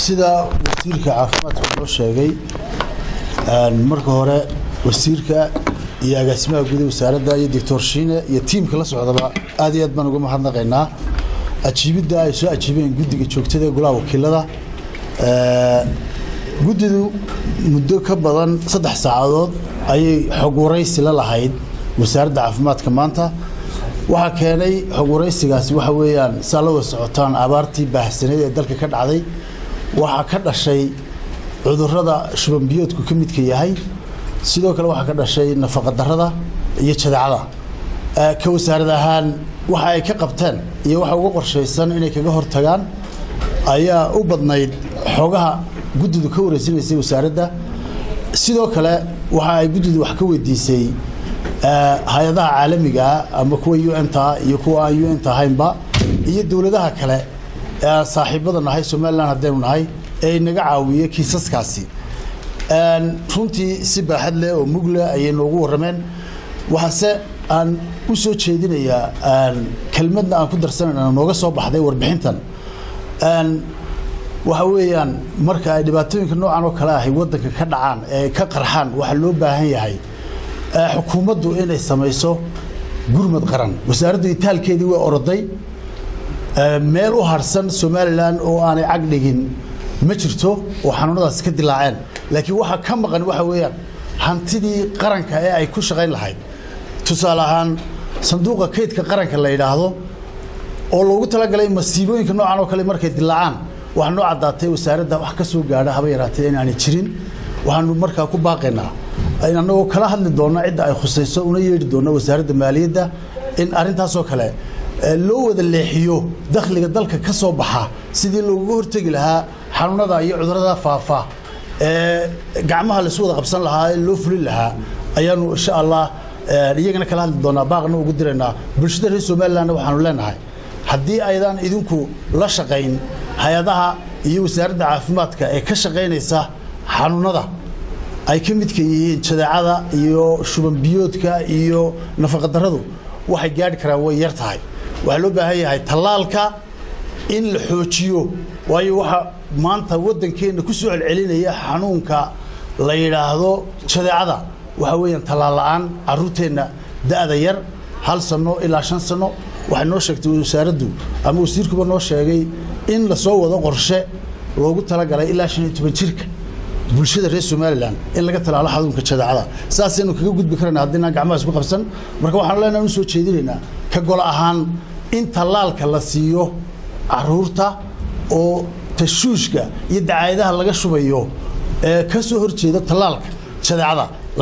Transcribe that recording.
sida wasiirka caafimaadka loo sheegay marka hore wasiirka iyo agaasimaha guud ee wasaaradda iyo Dr. Shiine iyo tiimka la socdaba aad iyo aad baan uga mahadnaqaynaa ajiibida ay soo ajiibeen guddiga joogtada golaha wakiilada guddidu muddo ka badan 3 saacadood ayay xog waraysi la lahayd wasaaradda caafimaadka maanta waxa keenay xog waraysigaasi waxa weeyaan salada socotaan abaartii baahsaneed ee dalka ka dhacday waxa ka dhashay cudurrada shuban biyoodku ka midka yahay sidoo kale waxa ka dhashay nafaqa darrada iyo jadeecada ka wasaaradda ahaan waxa ay ka qabteen iyo waxa ugu qorsheysan inay kaga hortagaan ayaa u badnayd xogaha guddidu ka wareysanaysa wasaaradda sidoo kale waxa ay guddidu wax ka weydiisay hay'adaha caalamiga ama kuwa UN-ta iyo kuwa aan UN-ta ahaynba iyo dawladaha kale ee saaxiibada nahay Soomaaliland hadaynu nahay ee naga caawiye kiisaskaasi runtii si baaxad leh oo mug leh ayay noogu warameen waxaase aan u soo jeedinayaa kelmadna aan ku darsanayna nooga soo baxday warbixintan waxa weeyaan marka ay dhibaatooyinka noocan oo kale ah waddanka ka dhacaan ee ka qarxaan waxa loo baahan yahay xukuumaddu inay samayso gurmad qaran wasaaraddu itaalkeedii way oroday meel u harsan Soomaaliland oo aanay cag dhigin ma jirto oo xanuunadaas ka dilaaceen laakiin waxa ka maqan waxa weeyaan hantidii qaranka ee ay ku shaqayn lahayd tusaale ahaan sanduuqa kaydka qaranka la yiraahdo oo loogu talagalay masiibooyinka noocan oo kale markay dilaacaan waxa noo cadaatay wasaaradda wax ka soo gaadha haba yaraatay in aanay jirin waxaanu markaa ku baaqaynaa inagoo kala hadli doona cidda ay khusayso una yeedhi doona wasaaradda maaliyadda in arintaas oo kale loo wada leexiyo dakhliga dalka ka soo baxa sidii looga hortagi lahaa xanuunada iyo cudurrada faafa gacmaha la soo wada qabsan lahaa loo fulin lahaa ayaanu insha Allah iyagana kala hadli doona baaqna ugu direynaa bulshada reer Soomaaliland waxaanu leenahay haddii aydan idinku la shaqayn hay'adaha iyo wasaaradda caafimaadka ee ka shaqaynaysa xanuunada ay ka midka yihiin jadeecada iyo shuban biyoodka iyo nafaqa darradu waxay gaadhi karaan way yar tahay waxa loo baahan yahay talaalka in la xoojiyo waayo waxa maanta waddankeena ku soo celcelinaya xanuunka la yiraahdo jadeecada waxa weeyaan talaal la'aan caruurteena da'da yar 1 sano ilaa 5 sano waxa noo sheegtay wasaaraddu ama wasiirkuba noo sheegay in la soo wado qorshe loogu talagalay ilaa 15 jirka bulshada reer Soomaaliland in laga talaalo xanuunka jadeecada saasaynu kaga gudbi karnaa hadina gacmaha isku qabsan marka waxaan leenahay soo jeedinaynaa ka gol ahaan in talaalka la siiyo caruurta oo tashuushka iyo dacaayadaha laga shubayo ee ka soo horjeeda talaalka jadeecada